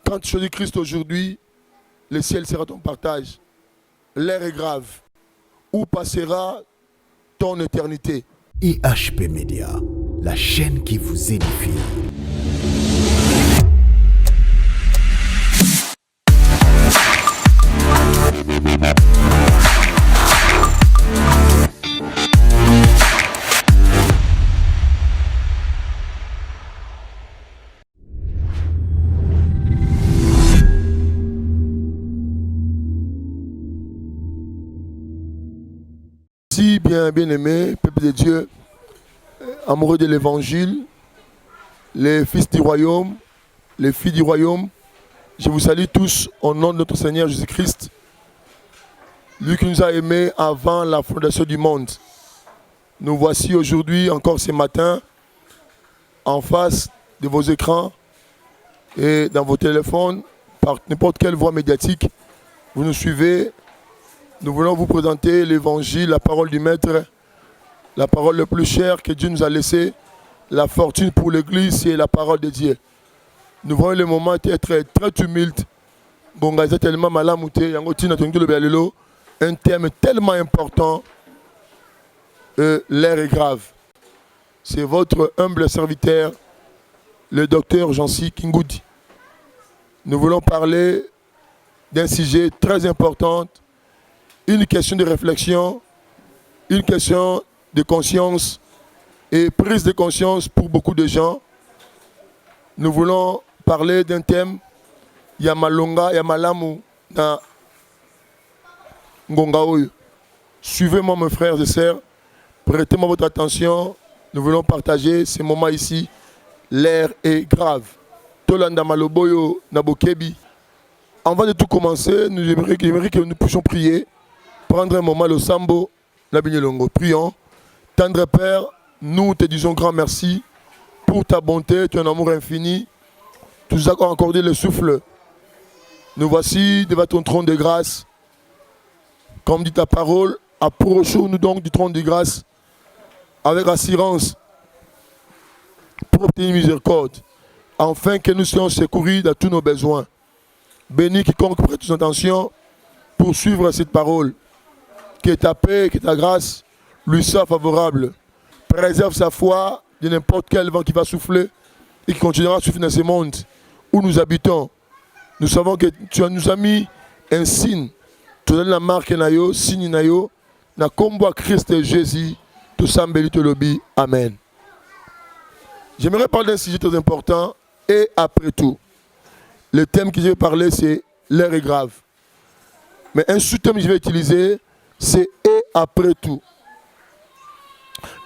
Quand tu choisis Christ aujourd'hui, le ciel sera ton partage. L'air est grave. Où passera ton éternité? IHP Média, la chaîne qui vous édifie. Si bien aimé, peuple de Dieu, amoureux de l'évangile, les fils du royaume, les filles du royaume, je vous salue tous au nom de notre Seigneur Jésus-Christ, lui qui nous a aimés avant la fondation du monde. Nous voici aujourd'hui, encore ce matin, en face de vos écrans et dans vos téléphones, par n'importe quelle voie médiatique, vous nous suivez. Nous voulons vous présenter l'évangile, la parole du Maître, la parole le plus chère que Dieu nous a laissée, la fortune pour l'Église, c'est la parole de Dieu. Nous voyons le moment être très tumulte. Un thème tellement important, l'air est grave. C'est votre humble serviteur, le docteur Jancy Kingoudi. Nous voulons parler d'un sujet très important, une question de réflexion, une question de conscience et prise de conscience pour beaucoup de gens. Nous voulons parler d'un thème, Yamalonga, Yamalamu, na Ngongaoyo. Suivez-moi mes frères et sœurs, prêtez-moi votre attention, nous voulons partager ce moment ici. L'air est grave. Tolanda Maloboyo, Nabokebi. Avant de tout commencer, j'aimerais que nous puissions prier. Prendre un moment le sambo, Nabinyelongo. Prions. Tendre Père, nous te disons grand merci pour ta bonté, ton amour infini. Tu nous as accordé le souffle. Nous voici devant ton trône de grâce. Comme dit ta parole, approchons-nous donc du trône de grâce avec assurance pour obtenir miséricorde, afin que nous soyons secourus dans tous nos besoins. Bénis quiconque prête son attention pour suivre cette parole. Que ta paix, que ta grâce lui soit favorable. Préserve sa foi de n'importe quel vent qui va souffler et qui continuera à souffler dans ce monde où nous habitons. Nous savons que tu nous as mis un signe. Tu donnes la marque nayo, signe nayo, na combo Christ Jésus, tout sambeli te lobi. Amen. J'aimerais parler d'un sujet très important et après tout. Le thème que je vais parler, c'est l'air est grave. Mais un sous-thème que je vais utiliser, c'est et après tout.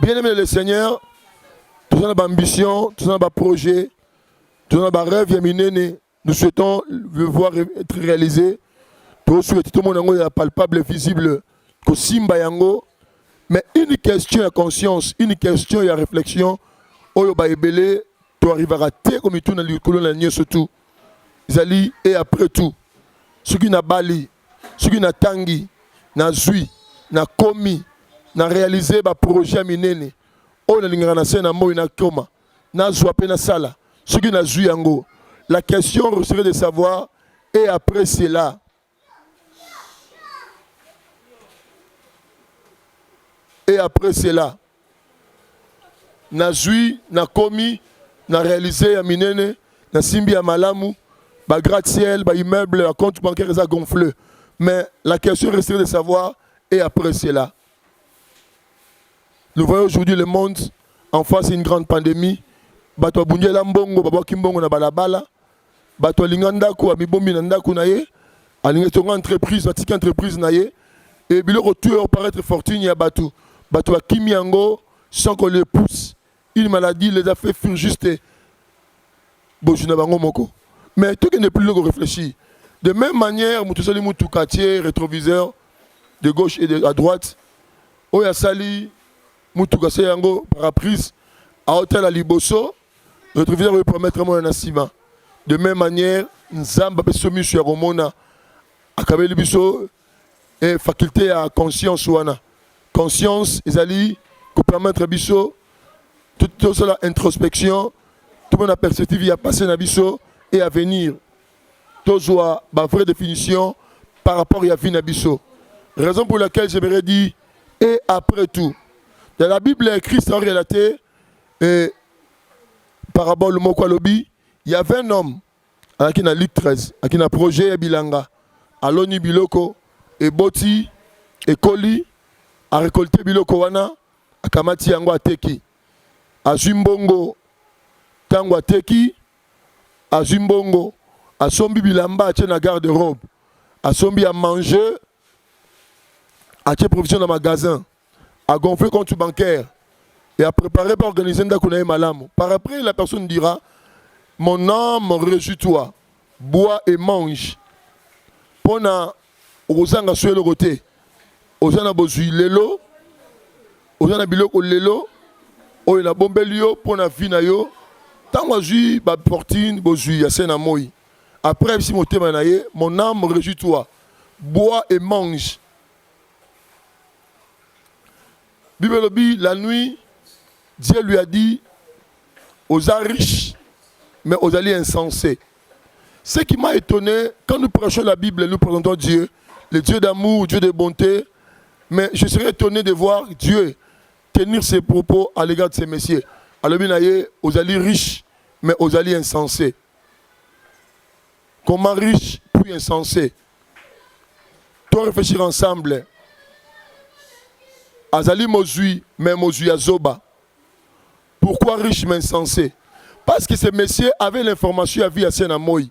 Bien aimé le Seigneur, tout ça ambition, tout ça projet, tout ça rêve, nous souhaitons le voir être réalisé. Tout le monde est palpable, visible, que Simba Yango. Mais une question à conscience, une question à réflexion, Oyo Baïbélé, tu arriveras à te comme tu n'as pas surtout. Zali et après tout. Ce qui n'a bali, ce qui n'a tangi, na zui, na komi, na réalisé ba projet minene. O na lingana na moi na koma, na zwape na sala. Ce qui n'a zui yango. La question serait de savoir et après cela. Et après cela. Na zui, na komi, na réalisé ya minene, na simbi ya malamu, ba gratte-ciel, ba immeuble, la compte bancaire est gonflé. Mais la question resterait de savoir, et après cela. Nous voyons aujourd'hui le monde en face d'une grande pandémie. Bato bunye lambongo, babo kimbongo na balabala. Bato lingandako, amibombi nandaku naye. Alingetonga entreprise, batiki entreprise naye. Et bilo retour paraître fortune ya bato. Bato kimiango sans qu'on les pousse. Une maladie les a fait fuir juste. Bojuna bango moko. Mais tout qui n'est plus là qu'on réfléchit. De même manière, nous sommes tous quartier, rétroviseur, de gauche et à droite. Oya sali, nous tous yango paraprise, à hôtel à Liboso, rétroviseur veut promettre moi un assima. De même manière, Nzamba peut soumis sur Romona, à Kabeli Biso, et faculté à conscience wana. Conscience, Isali, pour permettre Biso, toute cela introspection, tout le monde a perspective, il y a passé na Biso et à venir. tozwa ba vraie définition par rapport à vie Nabiso. Raison pour laquelle j'aimerais dire et après tout. Dans la Bible, Christ a relaté et parabole moko lobi, il y avait un homme qui na Luc 13, qui na projet bilanga, aloni biloko et boti et koli a récolté biloko wana akamati yango ateki. Azumbongo tango ateki azumbongo asombi bilamba atie na garde-robe. Asombi à manger atie provision dans le magasin. A gonfler compte bancaire et à préparer pour organiser un malam. Par après, la personne dira: mon âme, réjouis-toi, bois et mange. Pona ozanga sur le côté, ozana bozui lelo, ozana biloko lelo, o la bombelio pona vina yo, tango zui ba portine bozui ya sena moi. Après si mon thème naie, mon âme, réjouis-toi, bois et mange. Bible dit, la nuit, Dieu lui a dit aux riches, mais aux alliés insensés. Ce qui m'a étonné, quand nous prêchons la Bible, nous présentons Dieu, le Dieu d'amour, Dieu de bonté, mais je serais étonné de voir Dieu tenir ses propos à l'égard de ces messieurs. Alors, aux alliés riches, mais aux alliés insensés. Comment riche, puis insensé? Toi réfléchir ensemble. Azali Mozui, mais Mozui Azoba. Pourquoi riche mais insensé? Parce que ces messieurs avaient l'information à vie à Senamoy.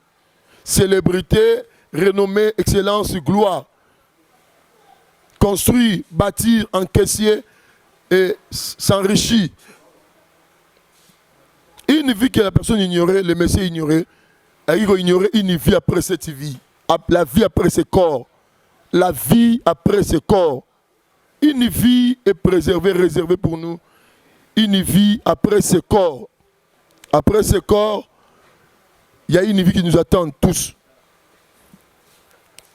Célébrité, renommée, excellence, gloire. Construire, bâtir, encaisser et s'enrichir. Une vie que la personne ignorait, le messieurs ignorait, il ignorait une vie après cette vie. La vie après ce corps. La vie après ce corps. Une vie est préservée, réservée pour nous. Une vie après ce corps. Après ce corps, il y a une vie qui nous attend tous.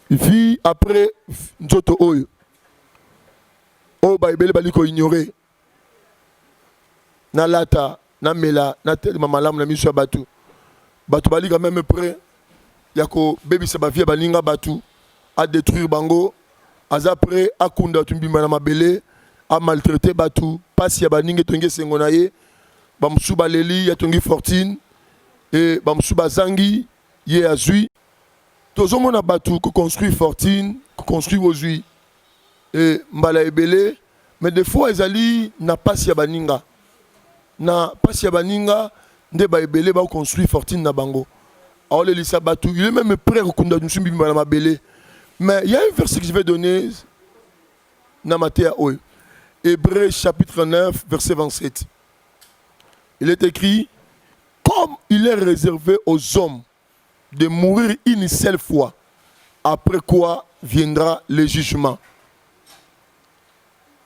Une vie après Nzoto Oyo. Oh, Bible, baliko ignoré. Na lata, na mela, na tel mamalam, na miso batu. Batu bali quand même prêt. Yako baby sa ba vie balinga batu à détruire bango. Après, à Kunda Tumbima na mabele, à maltraiter Batu, pas si y a baninge tonge sengonaye, Bamsuba Leli, Yatongi Fortine, et Bamsuba Zangi, Ye Azui. Tous les gens Batu, qui construit Fortine, qui construit Ozui, et Mbala Ebele, mais des fois, ils allaient, n'a pas si y a baninga. Na pas si y a baninga, ne ba Ebele, ba construit Fortine na bango. Alors, les Lisa Batu, il est même prêt à Kunda Tumbima na mabele. Mais il y a un verset que je vais donner dans Matthieu, Hébreux chapitre 9, verset 27. Il est écrit: comme il est réservé aux hommes de mourir une seule fois, après quoi viendra le jugement.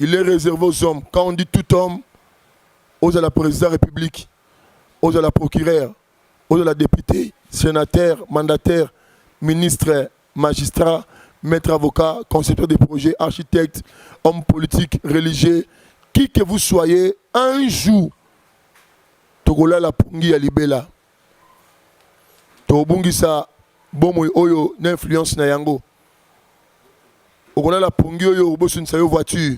Il est réservé aux hommes. Quand on dit tout homme, aux à la présidente de la République, aux à la procureure, aux à la députée, sénateur, mandataire, ministre, magistrat, maître avocat, concepteur de projets, architecte, homme politique, religieux, qui que vous soyez, un jour, Togola la pungi ya libela. Tobungi sa bomo oyo n'influence na yango. Ogola la pungi oyo bosun sa yo voiture.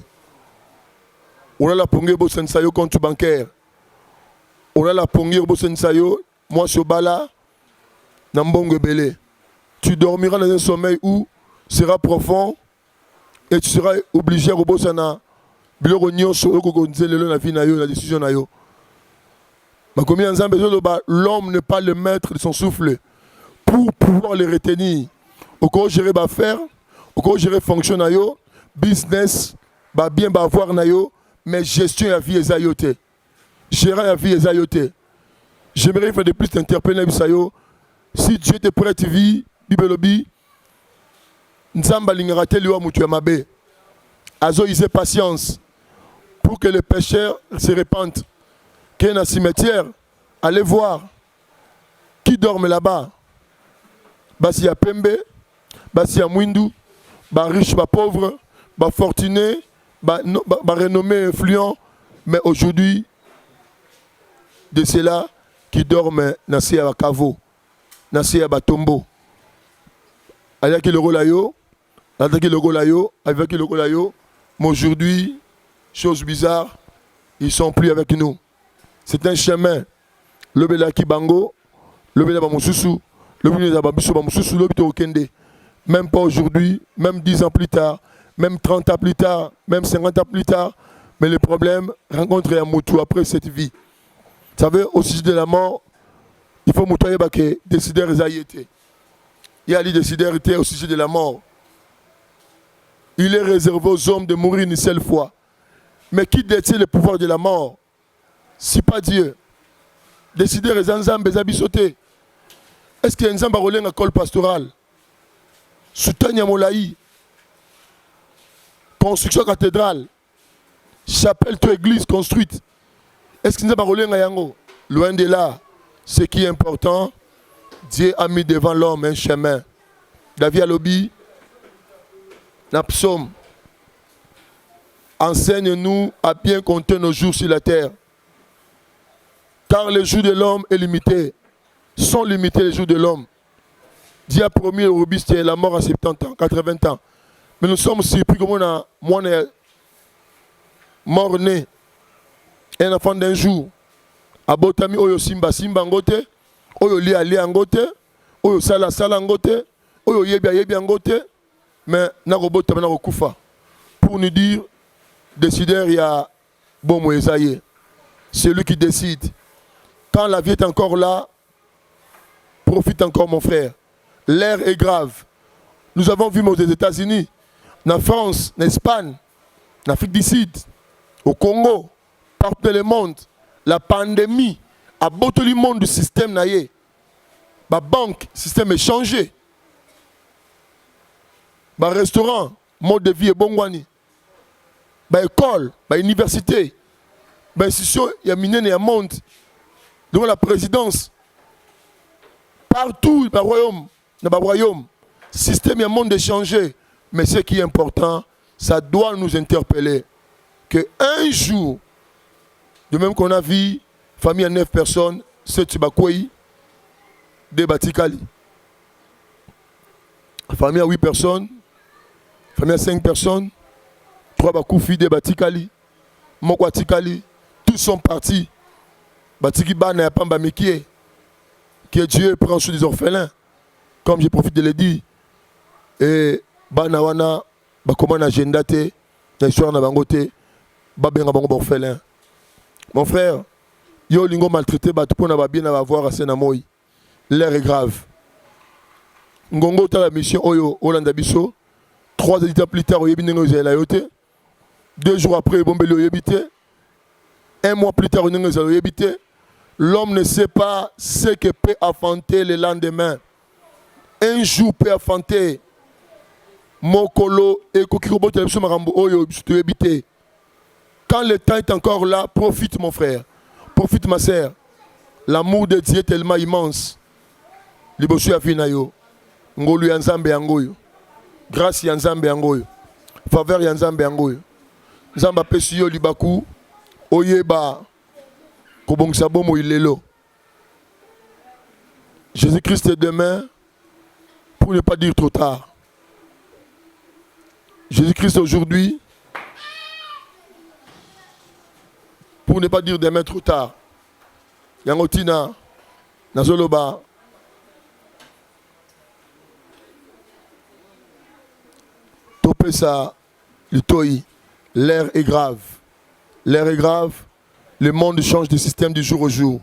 Ogola la pungi bosun sa yo compte bancaire. Ogola la pungi bosun sa yo moi sobala na mbongo belé. Tu dormiras dans un sommeil où sera profond et tu seras obligé à rebosser na biloko nyonso okokonzelelo na vie na yo na décision na yo. L'homme n'est pas le maître de son souffle pour pouvoir le retenir. Au cas où gérer ba faire, au cas où gérer fonction na yo, business ba bien ba avoir na yo, mais gestion ya vie ezayote. Gérer la vie ezayote. J'aimerais faire de plus t'interpeller bisayo. Si Dieu te prête vie, bibelobi Nzamba lingara teliwa mutu ya mabe. Azo ise patience pour que les pécheurs se répandent. Qu'il y ait un cimetière, allez voir qui dorment là-bas. Basi ya pembe, basi ya mwindu, ba riche, ba pauvre, ba fortuné, ba renommé, influent. Mais aujourd'hui, de ceux-là qui dorment dans ces kavo, dans ces batombo. Ayaki le Golayo, attaqué le Golayo, avec le Golayo. Mais aujourd'hui, chose bizarre, ils ne sont plus avec nous. C'est un chemin. Le Bela Kibango, le Bela Bamosusu, le Bela Babiso Bamosusu, le Bela Okende. Même pas aujourd'hui, même 10 ans plus tard, même 30 ans plus tard, même 50 ans plus tard. Mais le problème, rencontrer un Moutou après cette vie. Vous savez, au sujet de la mort, il faut Moutouye Baké, décider réalité. Il y a des décideurs au sujet de la mort. Il est réservé aux hommes de mourir une seule fois. Mais qui détient le pouvoir de la mort? Si pas Dieu. Décider les ensembles des sauter. Est-ce qu'il y a un ensemble à l'école pastorale? Soutien Molaï. Construction cathédrale. Chapelle to église construite. Est-ce qu'il y a un Yango? Loin de là. Ce qui est important, Dieu a mis devant l'homme un chemin. David Alobi, Napsom, enseigne-nous à bien compter nos jours sur la terre. Car les jours de l'homme est limité. Sont limités les jours de l'homme. Dieu a promis au robuste la mort à 70 ans, 80 ans. Mais nous sommes surpris comme on est mort né. Un enfant d'un jour. Abotami oyo simba simba ngote, oyo lia lia ngote, oyo sala sala ngote, oyo yebia yebia ngote, mais na robotami na rokufa. Pour nous dire, décideur il y a bon Moïsaïe. C'est lui qui décide. Quand la vie est encore là, profite encore mon frère. L'air est grave. Nous avons vu aux États-Unis, en France, en Espagne, en Afrique du Sud, au Congo, partout dans le monde. La pandémie a botté le monde du système. La banque, le système est changé. Le restaurant, le mode de vie est bon. L'école, l'université, l'institution, il y a miné, il y a monde. Devant la présidence, partout, dans le royaume, le système, il y a un monde de changer. Mais ce qui est important, ça doit nous interpeller. Qu'un jour, de même qu'on a vu, famille à 9 personnes, 7 Tibakouei, 2 Batikali. Famille à 8 personnes, famille à 5 personnes, 3 Bakoufi, 2 Batikali, Mokwa Tikali, tous sont partis. Batiki Bana Pamba Mikie, que Dieu prend sur des orphelins, comme je profite de le dire. Et Bana Wana, Bakoma Agenda, l'histoire na Bangote, Babenga Bango orphelin. Mon frère, yo lingo maltraité pour na bien avoir assez na moi. L'air est grave. Ngongo ta la mission oyo Olanda biso. 3 états plus tard oyebi nengo zela yote. 2 jours après bombelo yebité. 1 mois plus tard nengo zela yebité. L'homme ne sait pas ce que peut affronter le lendemain. Un jour peut affronter Mokolo et kokiko tele biso makambo oyo biso yebité. Quand le temps est encore là, profite mon frère, profite ma sœur. L'amour de Dieu est tellement immense. Libosu ya finayo, ngolu ya Nzambe yangoyo, grâce ya Nzambe yangoyo, faveur ya Nzambe yangoyo. Nzambe apesi yo libaku, oyeba kobongisa bomo ilelo. Jésus-Christ est demain, pour ne pas dire trop tard. Jésus-Christ aujourd'hui, pour ne pas dire demain trop tard. Yangotina, Nazoloba. Topesa, Litoyi. L'air est grave. L'air est grave. Le monde change de système du jour au jour.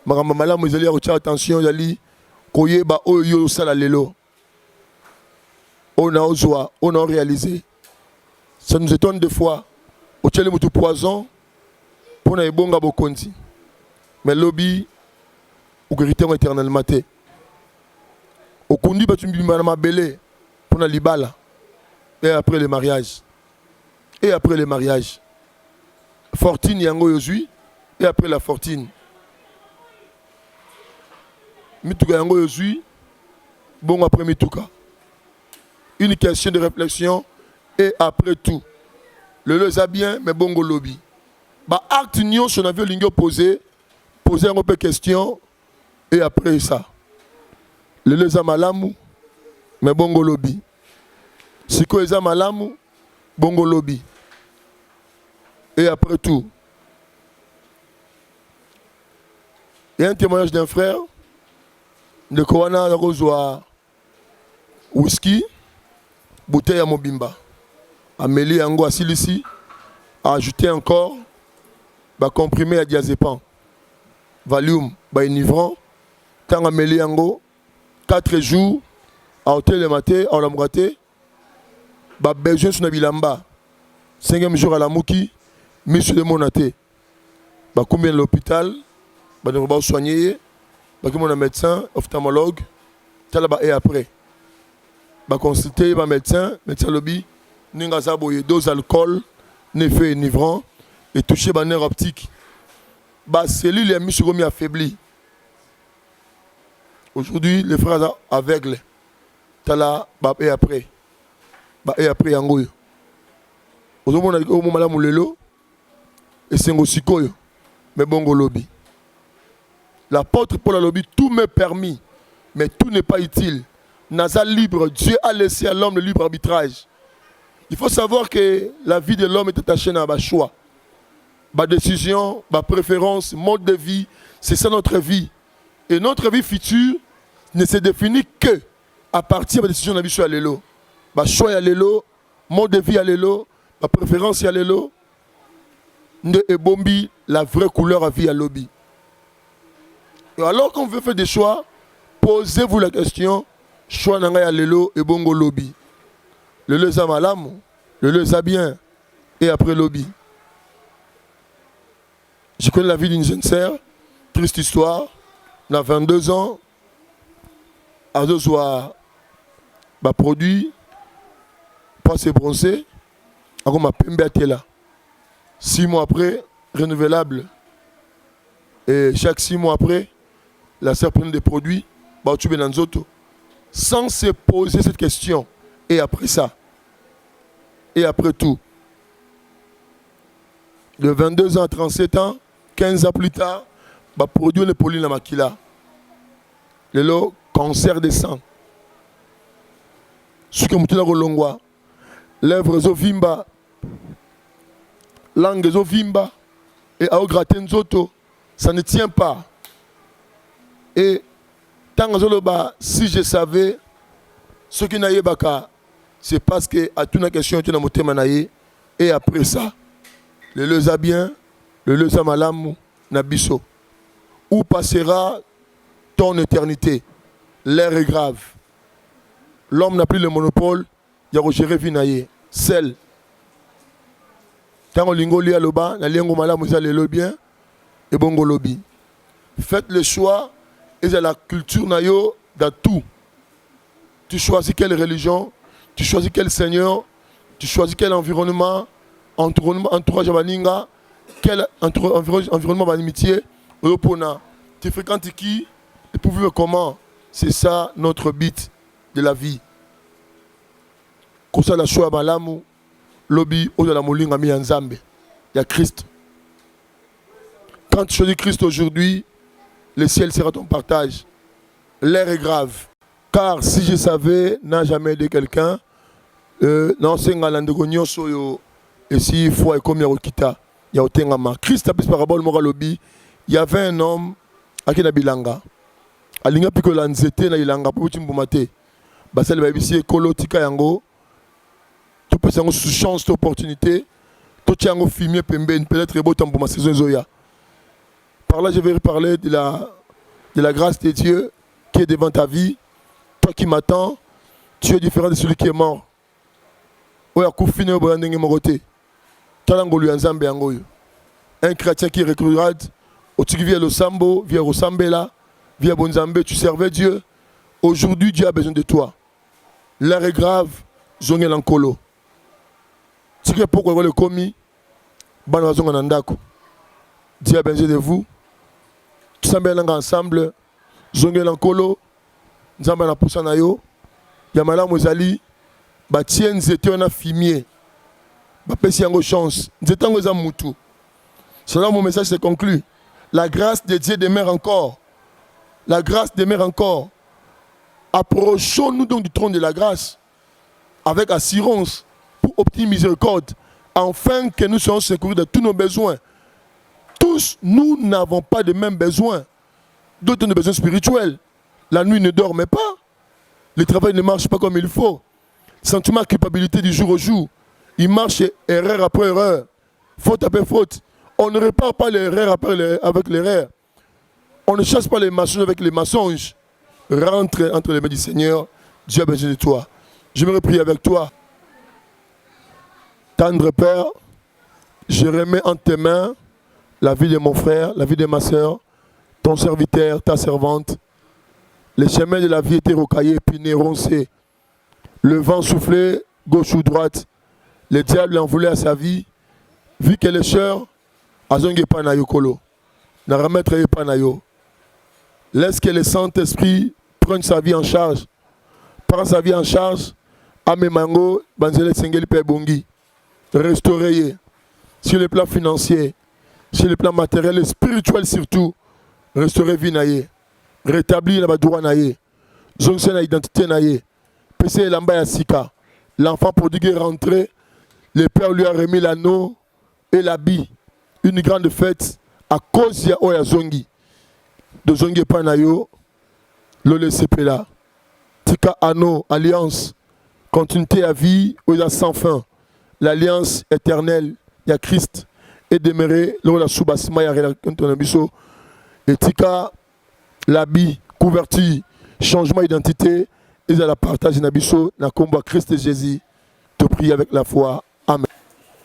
Maramamala, vous allez retirer attention, Yali. Koyeba, Oyo, Salalelo. On a osé, on a réalisé. Ça nous étonne deux fois. Au tchèle moutou poison. Pour na ebonga bokonzi. Mais lobby ou guérison éternel maté. Au kundi batumbi ma belé pour na libala. Et après le mariage. Et après le mariage. Fortune yango yozui et après la fortune. Mituka yango yozui bon après mituka. Une question de réflexion et après tout. Le leza bien mais bongo lobby. Bah acte nyon son avion lingo poser un peu question et après ça le leza malamu mais bongo lobby. Si ko eza malamu, bongo lobby. Et après tout, il y a un témoignage d'un frère de Kowana Rozoa whisky, bouteille à Mobimba. Amélie Yango Asilisi a ajouté encore comprimé à diazépam. Valium, enivrant. Tant Amélie Yango, 4 jours, à hôtel le matin, à l'ambraté, besoin sur Nabilamba. 5e jour à la Mouki, monsieur de Monaté. Combien de l'hôpital, on va soigner, un médecin, ophtalmologue, et après. Consulter un médecin lobby, ningaza boye dose alcool, effet enivrant, et toucher un nerf optique. Cellules les muscles affaiblis. Aujourd'hui, les frères aveugles, tala, et après. Et après, yangoyo. Aujourd'hui, on a mal à moulelo, et c'est un sikoyo, mais bongo lobby. L'apôtre Paul a lobby, tout m'est permis, mais tout n'est pas utile. Naza libre, Dieu a laissé à l'homme le libre arbitrage. Il faut savoir que la vie de l'homme est attachée à un choix. Ma décision, ma préférence, mode de vie, c'est ça notre vie. Et notre vie future ne se définit que à partir de la décision de la vie sur l'élo. Ma choix à l'élo, mode de vie à l'élo, ma préférence à l'élo, et bombi, la vraie couleur à vie à lobby. Et alors qu'on veut faire des choix, posez-vous la question, choix à l'élo et bongo lobby. Le leza malam, le leza bien, et après lobby. Je connais la vie d'une jeune sœur, triste histoire, elle a 22 ans, elle a produit, pas se bronzer, elle a pembe là. 6 mois après, renouvelable. Et chaque 6 mois après, la sœur prend des produits, sans se poser cette question. Et après ça, et après tout, de 22 ans à 37 ans, 15 ans plus tard, produit le polyne makila. Le cancer des sangs. Ce que nous avons lèvres zo vimba, langue zo vimba, et à gratter nzoto, ça ne tient pas. Et tant que si je savais, ce qui n'a pas, c'est parce que à toute la question tu n'as et après ça, le leza bien, le leza malamu, nabiso. Où passera ton éternité? L'air est grave. L'homme n'a plus le monopole, il y a gérer vinaye. Seul. Quand on lingoli à l'oba, la lingo malamu ça le bien, et bongo lobby. Faites le choix, et c'est la culture nayo dans tout. Tu choisis quelle religion, tu choisis quel seigneur, tu choisis quel environnement, entourage à Baninga, quel environnement d'amitié, tu fréquentes qui, et pour vivre comment. C'est ça notre but de la vie. Comme ça, la choix à l'amour, lobby, au de la molinga mi Nzambe. Il y a Christ. Quand tu choisis Christ aujourd'hui, le ciel sera ton partage. L'air est grave. Car si je savais, n'a jamais aidé quelqu'un, non, c'est un landegonio soyo, et si il faut, comme il y a Okita, il y a Otengama. Christ a plus parabole, mora lobby. Il y avait un homme, à Kenabilanga. Alinga piko lanzete na ilanga, pour timbumate. Basel babisi, kolo tika yango. Tu peux avoir sous chance, d'opportunité. Tu tiens au filmier, peut-être beau temps pour ma saison Zoya. Par là, je vais parler de la grâce de Dieu qui est devant ta vie. Toi qui m'attends, tu es différent de celui qui est mort. Un chrétien qui regarde, tu vient le Sambo, vient au Sambela, vient Bonzambe, tu servais Dieu. Aujourd'hui, Dieu a besoin de toi. L'air est grave, zongé l'ankolo. Tu sais pourquoi le commis, Dieu a besoin de vous. Tu s'embêtes ensemble, zongé l'ankolo, Nzamba na poussa na yo, Yamala Mozali, Batien Nzete on a fumier, Bapesi yango chance, Nzete on a moutou. Cela mon message se conclut. La grâce de Dieu demeure encore. La grâce demeure encore. Approchons-nous donc du trône de la grâce avec assurance pour obtenir miséricorde, afin que nous soyons secourus de tous nos besoins. Tous, nous n'avons pas de mêmes besoins. D'autres ont des besoins spirituels. La nuit ne dorment pas. Le travail ne marche pas comme il faut. Sentiment de culpabilité du jour au jour. Il marche erreur après erreur. Faute après faute. On ne répare pas l'erreur avec l'erreur. On ne chasse pas les mensonges avec les mensonges. Rentre entre les mains du Seigneur. Dieu a besoin de toi. Je me prie avec toi. Tendre Père, je remets en tes mains la vie de mon frère, la vie de ma soeur, ton serviteur, ta servante. Les chemins de la vie étaient rocaillés, épinés, roncés. Le vent soufflait, gauche ou droite. Le diable en voulait à sa vie. Vu qu'elle est chère, azonge pas na yokolo. Na remettre pas na yo. Laisse que le Saint-Esprit prenne sa vie en charge. Prends sa vie en charge. Ame mango, banzele sengeli pe bongi. Restaurer sur le plan financier, sur le plan matériel et spirituel surtout. Restaurer vie naye. Rétablir la droit naye. Zonse na identité naye. Pese lamba ya sika. L'enfant prodigue est rentré. Le père lui a remis l'anneau et l'habit. Une grande fête à cause ya oya zongi. De zongi panayo. Le laisser là. Tika anneau, alliance. Continuité à vie, oya sans fin. L'alliance éternelle, il y a Christ. Et demeurer, là où la soubasima, il y a relation. Et tika, l'habit, couverture, changement d'identité, et à la partage d'abisso, na combat Christ et Jésus. Te prie avec la foi. Amen.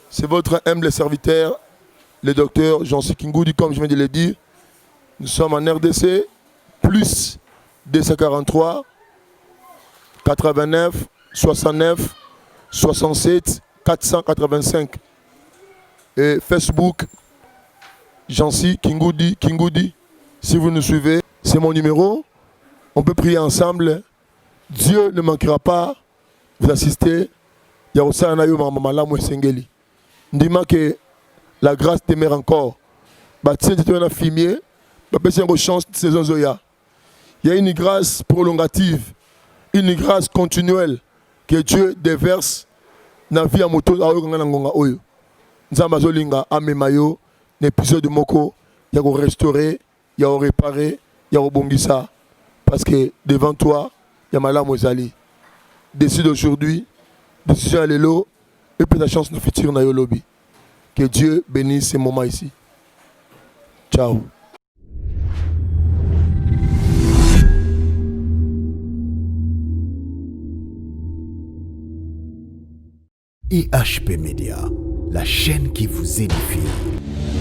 C'est votre humble serviteur, le docteur Jean-C Kingoudi, comme je viens de le dire. Nous sommes en RDC, plus 243, 89, 69, 67, 485. Et Facebook, Jean-C Kingoudi. Si vous nous suivez, c'est mon numéro. On peut prier ensemble. Dieu ne manquera pas vous assister. Il y a aussi un aïe mamala mouessengeli. Ndima que la grâce demeure encore. Bâtir un fumier. Bâtir une chance de saison zoya. Il y a une grâce prolongative, une grâce continuelle que Dieu déverse na vie à moto ayo ngana ngonga oyo. Nzamba zolinga amemayo l'épisode de moko ya ko restaurer, ya ko réparer, ya ko bongisa parce que devant toi il y a malamu ezali. Décide aujourd'hui, décision à l'élo et peut la chance de futur na yo lobby. Que Dieu bénisse ces moments ici. Ciao. IHP Média, la chaîne qui vous édifie.